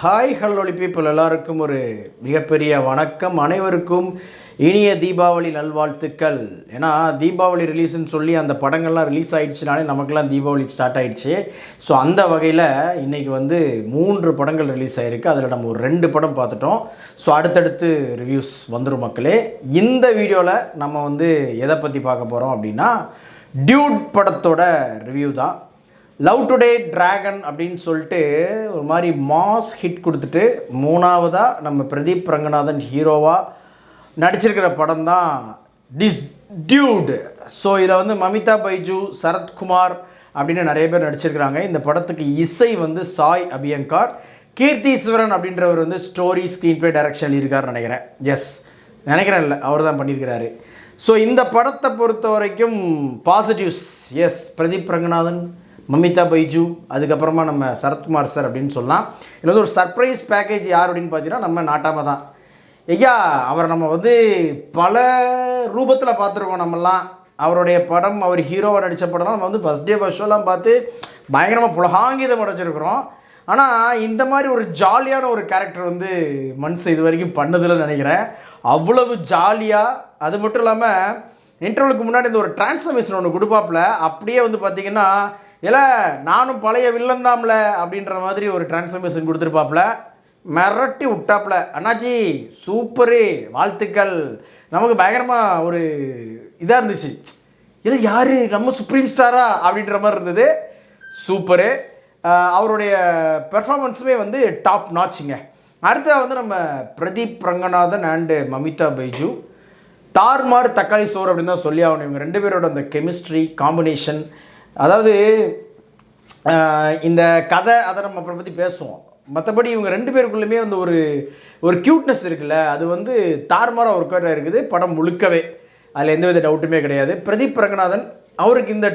Hi hello people எல்லாருக்கும் ஒரு மிகப்பெரிய வணக்கம். அனைவருக்கும் இனிய தீபாவளி நல்வாழ்த்துக்கள். ஏன்னா தீபாவளி ரிலீஸ்ன்னு சொல்லி அந்த படங்கள்லாம் ரிலீஸ் ஆகிடுச்சுனாலே நமக்குலாம் தீபாவளி ஸ்டார்ட் ஆகிடுச்சு. ஸோ அந்த வகையில் இன்றைக்கி 3 படங்கள் ரிலீஸ் ஆகிருக்கு. அதில் நம்ம ஒரு 2 படம் பார்த்துட்டோம். ஸோ அடுத்தடுத்து ரிவ்யூஸ் வந்துடும் மக்களே. இந்த வீடியோவில் நம்ம எதை பற்றி பார்க்க போகிறோம் அப்படின்னா டியூட் படத்தோட ரிவ்யூ தான். லவ் டுடே டிராகன் அப்படின்னு சொல்லிட்டு ஒரு மாதிரி மாஸ் ஹிட் கொடுத்துட்டு 3ஆவதாக நம்ம பிரதீப் ரங்கநாதன் ஹீரோவாக நடிச்சிருக்கிற படம் தான் டியூட். ஸோ இதில் மமிதா பைஜு, சரத்குமார் அப்படின்னு நிறைய பேர் நடிச்சிருக்கிறாங்க. இந்த படத்துக்கு இசை சாய் அபியங்கார், கீர்த்தீஸ்வரன் அப்படின்றவர் ஸ்டோரி ஸ்க்ரீன் பிளே டைரக்ஷன் எழுதியிருக்காருன்னு நினைக்கிறேன். நினைக்கிறேன் இல்லை, அவர் தான் பண்ணியிருக்கிறாரு. ஸோ இந்த படத்தை பொறுத்த வரைக்கும் பாசிட்டிவ்ஸ் எஸ், பிரதீப் ரங்கநாதன், மமிதா பைஜு, அதுக்கப்புறமா நம்ம சரத்குமார் சார் அப்படின்னு சொல்லலாம். இதில் ஒரு சர்ப்ரைஸ் பேக்கேஜ் யார் அப்படின்னு பார்த்தீங்கன்னா நம்ம நாட்டாம தான். ஐயா அவரை நம்ம பல ரூபத்தில் பார்த்துருக்கோம். நம்மலாம் அவருடைய படம், அவர் ஹீரோவை நடித்த படம்லாம் நம்ம ஃபஸ்ட் டே ஃபஸ்ட் ஷோலாம் பார்த்து பயங்கரமாக புலகாங்கிதம் உடைச்சிருக்கிறோம். ஆனால் இந்த மாதிரி ஒரு ஜாலியான ஒரு கேரக்டர் மனுஷன் இது வரைக்கும் பண்ணதில்லைன்னு நினைக்கிறேன். அவ்வளவு ஜாலியாக, அது மட்டும் இல்லாமல் இன்டர்வலுக்கு முன்னாடி இந்த ஒரு டிரான்ஸ்ஃபர்மேஷன் ஒன்று கொடுப்பாப்புல. அப்படியே பார்த்தீங்கன்னா இல்லை நானும் பழைய வில்லந்தாம்ல அப்படின்ற மாதிரி ஒரு டிரான்ஸ்ஃபர்மேஷன் கொடுத்துருப்பாப்புல. மிரட்டி விட்டாப்புல. அண்ணாச்சி சூப்பரு, வாழ்த்துக்கள். நமக்கு பயங்கரமாக ஒரு இதாக இருந்துச்சு. இல்லை யார் நம்ம சுப்ரீம் ஸ்டாரா அப்படின்ற மாதிரி இருந்தது. சூப்பரு. அவருடைய பெர்ஃபார்மன்ஸுமே டாப் நாச்சுங்க. அடுத்த நம்ம பிரதீப் ரங்கநாதன் அண்டு மமிதா பைஜு தார்மார் தக்காளி சோறு அப்படின்னு தான் சொல்லி ஆகணும். இவங்க 2 பேரோட அந்த கெமிஸ்ட்ரி காம்பினேஷன், அதாவது இந்த கதை அதை நம்ம அப்புறம் பற்றி பேசுவோம். மற்றபடி இவங்க 2 பேருக்குள்ளுமே ஒரு க்யூட்னஸ் இருக்குல்ல, அது தார்மாராக ஒரு கதை இருக்குது படம் முழுக்கவே. அதில் எந்தவித டவுட்டுமே கிடையாது. பிரதீப் ரங்கநாதன் அவருக்கு இந்த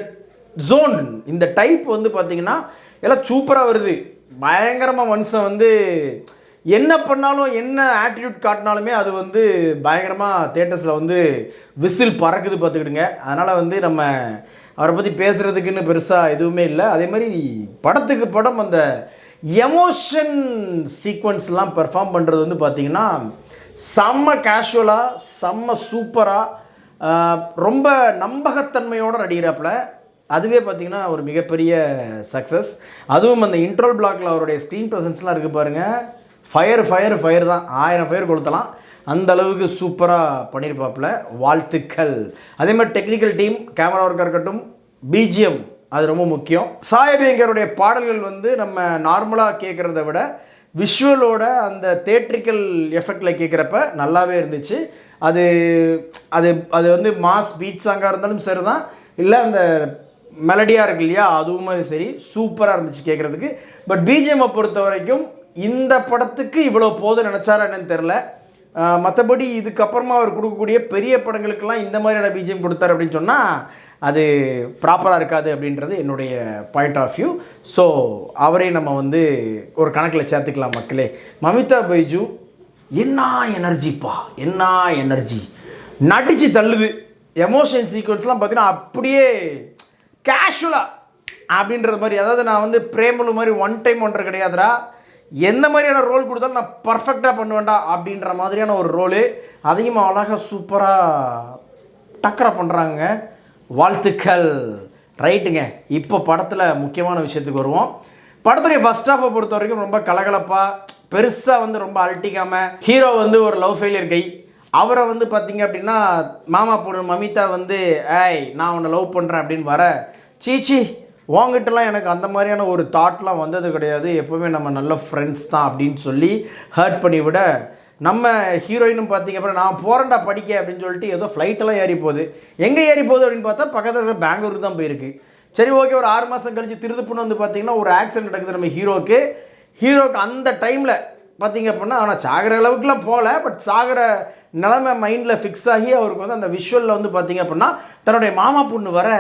ஜோன், இந்த டைப் பார்த்திங்கன்னா எல்லாம் சூப்பராக வருது. பயங்கரமாக மனுஷன் என்ன பண்ணாலும், என்ன ஆட்டிடியூட் காட்டினாலுமே அது பயங்கரமாக தேட்டர்ஸில் விசில் பறக்குது பார்த்துக்கிடுங்க. அதனால் நம்ம அவரை பற்றி பேசுகிறதுக்குன்னு பெருசாக எதுவுமே இல்லை. அதே மாதிரி படத்துக்கு படம் அந்த எமோஷன் சீக்வன்ஸ்லாம் பெர்ஃபார்ம் பண்ணுறது பார்த்திங்கன்னா செம்ம கேஷுவலாக, செம்ம சூப்பராக, ரொம்ப நம்பகத்தன்மையோடு நடிகிறாப்புல. அதுவே பார்த்திங்கன்னா ஒரு மிகப்பெரிய சக்ஸஸ். அதுவும் அந்த இன்ட்ரோல் பிளாக்கில் அவருடைய ஸ்க்ரீன் ப்ரெசன்ஸ்லாம் இருக்குது பாருங்கள். ஃபயர் தான், 1000 ஃபயர் கொளுத்தலாம். அந்த அளவுக்கு சூப்பராக பண்ணியிருப்பாப்புல. வாழ்த்துக்கள். அதே மாதிரி டெக்னிக்கல் டீம், கேமரா ஒர்க்காக இருக்கட்டும், பிஜிஎம் அது ரொம்ப முக்கியம். சாய் அபியங்கருடைய பாடல்கள் நம்ம நார்மலாக கேட்குறத விட விஷுவலோட அந்த தேட்ரிக்கல் எஃபெக்டில் கேட்குறப்ப நல்லாவே இருந்துச்சு. அது அது அது மாஸ் பீட் சாங்காக இருந்தாலும் சரி தான், இல்லை அந்த மெலடியாக இருக்கு இல்லையா, அதுவுமே சரி சூப்பராக இருந்துச்சு கேட்குறதுக்கு. பட் பிஜிஎம்மை பொறுத்த வரைக்கும் இந்த படத்துக்கு இவ்வளோ போதும் நினச்சாரா என்னன்னு தெரில. மற்றபடி இதுக்கப்புறமா அவர் கொடுக்கக்கூடிய பெரிய படங்களுக்கெல்லாம் இந்த மாதிரியான பிஜிஎம் கொடுத்தார் அப்படின்னு சொன்னால் அது ப்ராப்பராக இருக்காது அப்படின்றது என்னுடைய பாயிண்ட் ஆஃப் வியூ. ஸோ அவரையும் நம்ம ஒரு கணக்கில் சேர்த்துக்கலாம் மக்களே. மமிதா பைஜு என்ன எனர்ஜிப்பா, என்ன எனர்ஜி, நடித்து தள்ளுது. எமோஷன் சீக்வன்ஸ்லாம் பார்த்தீங்கன்னா அப்படியே கேஷுவலாக அப்படின்றது மாதிரி. அதாவது நான் பிரேமலு மாதிரி ஒன் டைம் ஒன்றரை கிடையாதுடா, எந்த மாதிரியான ரோல் கொடுத்தாலும் நான் பர்ஃபெக்டாக பண்ணுவேன்டா அப்படின்ற மாதிரியான ஒரு ரோலு. அதையும் அழகாக சூப்பராக டக்கரை பண்ணுறாங்க. வாழ்த்துக்கள். ரைட்டுங்க. இப்போ படத்தில் முக்கியமான விஷயத்துக்கு வருவோம். படத்துடைய ஃபஸ்ட் ஹாஃபை பொறுத்த வரைக்கும் ரொம்ப கலகலப்பாக, பெருசாக ரொம்ப அழட்டிக்காமல், ஹீரோ ஒரு லவ் ஃபெயிலியர் கை. அவரை பார்த்தீங்க அப்படின்னா மாமா பொண்ணு மமிதா ஏய் நான் உன்னை லவ் பண்ணுறேன் அப்படின்னு வர, சீச்சி வாங்கிட்டலாம் எனக்கு அந்த மாதிரியான ஒரு தாட்லாம் வந்தது கிடையாது, எப்போவுமே நம்ம நல்ல ஃப்ரெண்ட்ஸ் தான் அப்படின்னு சொல்லி ஹர்ட் பண்ணி விட, நம்ம ஹீரோயினும் பார்த்திங்க அப்புறம் நான் போகிறேன்டா படிக்க அப்படின்னு சொல்லிட்டு ஏதோ ஃப்ளைட்டெல்லாம் ஏறி போகுது. எங்கே ஏறி போகுது அப்படின்னு பார்த்தா பக்கத்தில் இருக்கிற பெங்களூருக்கு தான் போயிருக்கு. சரி ஓகே, ஒரு 6 மாதம் கழிச்சு திருதுப்புன்னு பார்த்திங்கன்னா ஒரு ஆக்சிடென்ட் நடக்குது நம்ம ஹீரோக்கு அந்த டைமில் பார்த்திங்க அப்படின்னா. ஆனால் சாகிற அளவுக்குலாம் போகல, பட் சாகிற நிலைமை மைண்டில் ஃபிக்ஸ் ஆகி அவருக்கு அந்த விஷுவலில் பார்த்திங்க அப்படின்னா தன்னுடைய மாமா பொண்ணு வர,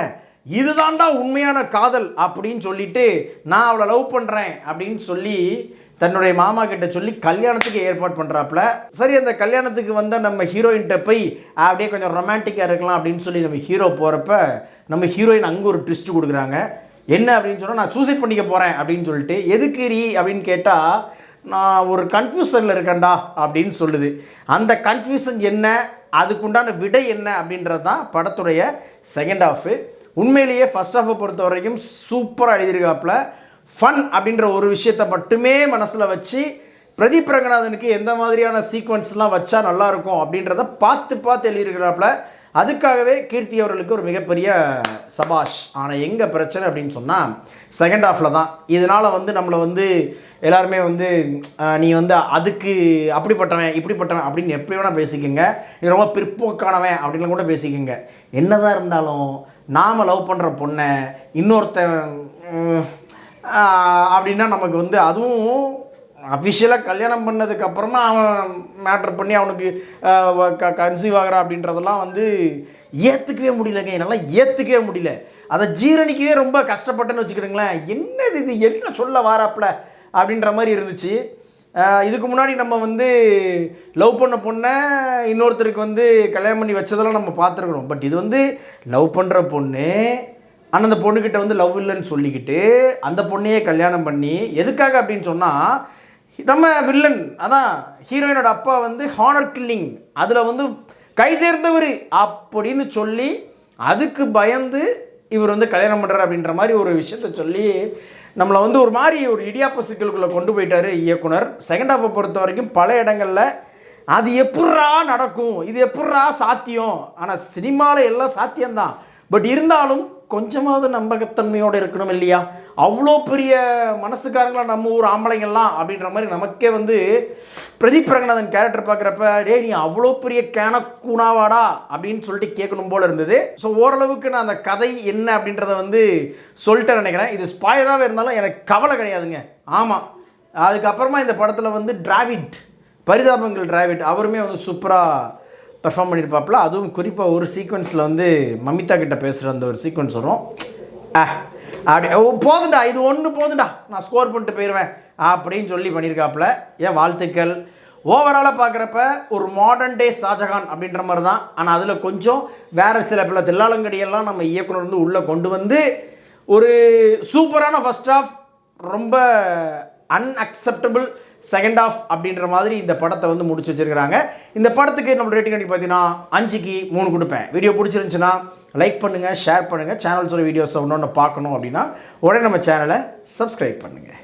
இதுதான்டா உண்மையான காதல் அப்படின்னு சொல்லிட்டு நான் அவளை லவ் பண்ணுறேன் அப்படின்னு சொல்லி தன்னுடைய மாமா கிட்ட சொல்லி கல்யாணத்துக்கு ஏற்பாடு பண்ணுறாப்புல. சரி, அந்த கல்யாணத்துக்கு நம்ம ஹீரோயின்கிட்ட போய் அப்படியே கொஞ்சம் ரொமான்டிக்காக இருக்கலாம் அப்படின்னு சொல்லி நம்ம ஹீரோ போகிறப்ப நம்ம ஹீரோயின் அங்கே ஒரு ட்விஸ்ட் கொடுக்குறாங்க. என்ன அப்படின்னு சொன்னால், நான் சூசைட் பண்ணிக்க போகிறேன் அப்படின்னு சொல்லிட்டு. எதுக்கு ரீ அப்படின்னு கேட்டால், நான் ஒரு கன்ஃபியூஷனில் இருக்கேன்டா அப்படின்னு சொல்லுது. அந்த கன்ஃபியூஷன் என்ன, அதுக்குண்டான விடை என்ன அப்படின்றது தான் படத்துடைய செகண்ட் ஹாஃபு. உண்மையிலேயே ஃபர்ஸ்ட் ஹாஃபை பொறுத்த வரைக்கும் சூப்பராக எழுதியிருக்காப்புல. ஃபன் அப்படின்ற ஒரு விஷயத்தை மட்டுமே மனசில் வச்சு பிரதீப் ரங்கநாதனுக்கு எந்த மாதிரியான சீக்வன்ஸ்லாம் வச்சா நல்லாயிருக்கும் அப்படின்றத பார்த்து எழுதியிருக்கிறாப்புல. அதுக்காகவே கீர்த்தி அவர்களுக்கு ஒரு மிகப்பெரிய சபாஷ். ஆனால் எங்கே பிரச்சனை அப்படின்னு சொன்னால் செகண்ட் ஹாஃபில் தான். இதனால் வந்து நம்மளை வந்து எல்லாருமே வந்து நீ வந்து அதுக்கு அப்படிப்பட்டவன் இப்படிப்பட்டவன் அப்படின்னு எப்படி வேணால் பேசிக்கோங்க, நீ ரொம்ப பிற்போக்கானவன் அப்படின்லாம் கூட பேசிக்கோங்க. என்னதான் இருந்தாலும் நாம் லவ் பண்ணுற பொண்ணை இன்னொருத்தன் அப்படின்னா நமக்கு வந்து அதுவும் அஃபிஷியலாக கல்யாணம் பண்ணதுக்கப்புறமா அவன் மேட்ரு பண்ணி அவனுக்கு கன்சீவ் ஆகிறான் அப்படின்றதெல்லாம் வந்து ஏற்றுக்கவே முடியலங்க. என்னால் ஏற்றுக்கவே முடியல. அதை ஜீரணிக்கவே ரொம்ப கஷ்டப்பட்டேன்னு வச்சுக்கிடுங்களேன். என்னது இது, என்ன சொல்ல வாராப்புல அப்படின்ற மாதிரி இருந்துச்சு. இதுக்கு முன்னாடி நம்ம வந்து லவ் பண்ண பொண்ணை இன்னொருத்தருக்கு வந்து கல்யாணம் பண்ணி வச்சதெல்லாம் நம்ம பார்த்துருக்குறோம். பட் இது வந்து லவ் பண்ணுற பொண்ணு ஆனால் அந்த பொண்ணுக்கிட்ட வந்து லவ் இல்லைன்னு சொல்லிக்கிட்டு அந்த பொண்ணையே கல்யாணம் பண்ணி எதுக்காக அப்படின்னு சொன்னால் நம்ம வில்லன் அதான் ஹீரோயினோட அப்பா வந்து ஹானர் கில்லிங் அதில் வந்து கை தேர்ந்தவர் அப்படின்னு சொல்லி அதுக்கு பயந்து இவர் வந்து கல்யாணம் பண்ணுறார் அப்படின்ற மாதிரி ஒரு விஷயத்த சொல்லி நம்மளை வந்து ஒரு மாதிரி ஒரு இடியாப்ப சிக்கலுக்குள்ளே கொண்டு போயிட்டார் இயக்குனர். செகண்ட் ஹாஃபை பொறுத்த வரைக்கும் பல இடங்களில் அது எப்பட்றா நடக்கும், இது எப்பட்றா சாத்தியம், ஆனால் சினிமாவில் எல்லாம் சாத்தியம்தான். பட் இருந்தாலும் கொஞ்சமாவது நம்பகத்தன்மையோடு இருக்கணும் இல்லையா? அவ்வளோ பெரிய மனசுக்காரங்களா நம்ம ஊர் ஆம்பளைங்கள்லாம் அப்படின்ற மாதிரி நமக்கே வந்து பிரதீப் ரங்கநாதன் கேரக்டர் பார்க்குறப்ப டே நீ அவ்வளோ பெரிய கேனக்கூனாவாடா அப்படின்னு சொல்லிட்டு கேட்கணும் போல் இருந்தது. ஸோ ஓரளவுக்கு நான் அந்த கதை என்ன அப்படின்றத வந்து சொல்லிட்டு நினைக்கிறேன். இது ஸ்பாயிலராகவே இருந்தாலும் எனக்கு கவலை கிடையாதுங்க. ஆமாம், அதுக்கப்புறமா இந்த படத்தில் வந்து டிராவிட் பரிதாபங்கள் டிராவிட் அவருமே வந்து சூப்பராக பெர்ஃபார்ம் பண்ணியிருப்பாப்புல. அதுவும் குறிப்பாக ஒரு சீக்வன்ஸில் வந்து மமிதா கிட்ட பேசுகிற அந்த ஒரு சீக்வன்ஸ் வரும். அப்படி போதுண்டா, இது ஒன்று போதுண்டா, நான் ஸ்கோர் பண்ணிட்டு போயிடுவேன் அப்படின்னு சொல்லி பண்ணியிருக்காப்புல. ஏன் வாழ்த்துக்கள். ஓவராலாக பார்க்குறப்ப ஒரு மாடர்ன் டே ஷாஜகான் அப்படின்ற மாதிரி தான். ஆனால் அதில் கொஞ்சம் வேறு சில பல தில்லாலங்கடியெல்லாம் நம்ம இயக்குனர் வந்து உள்ளே கொண்டு வந்து ஒரு சூப்பரான ஃபர்ஸ்ட் ஆஃப், ரொம்ப அன்அக்செப்டபிள் செகண்ட் ஆஃப் அப்படின்ற மாதிரி இந்த படத்தை வந்து முடிச்சு வச்சிருக்கிறாங்க. இந்த படத்துக்கு நம்ம ரேட்டிங் அன்றைக்கி பார்த்தீங்கன்னா 5க்கு 3 கொடுப்பேன். வீடியோ பிடிச்சிருந்துச்சுன்னா லைக் பண்ணுங்கள், ஷேர் பண்ணுங்கள். சேனல்ஸோட வீடியோஸை ஒன்று பார்க்கணும் அப்படின்னா உடனே நம்ம சேனலை சப்ஸ்கிரைப் பண்ணுங்கள்.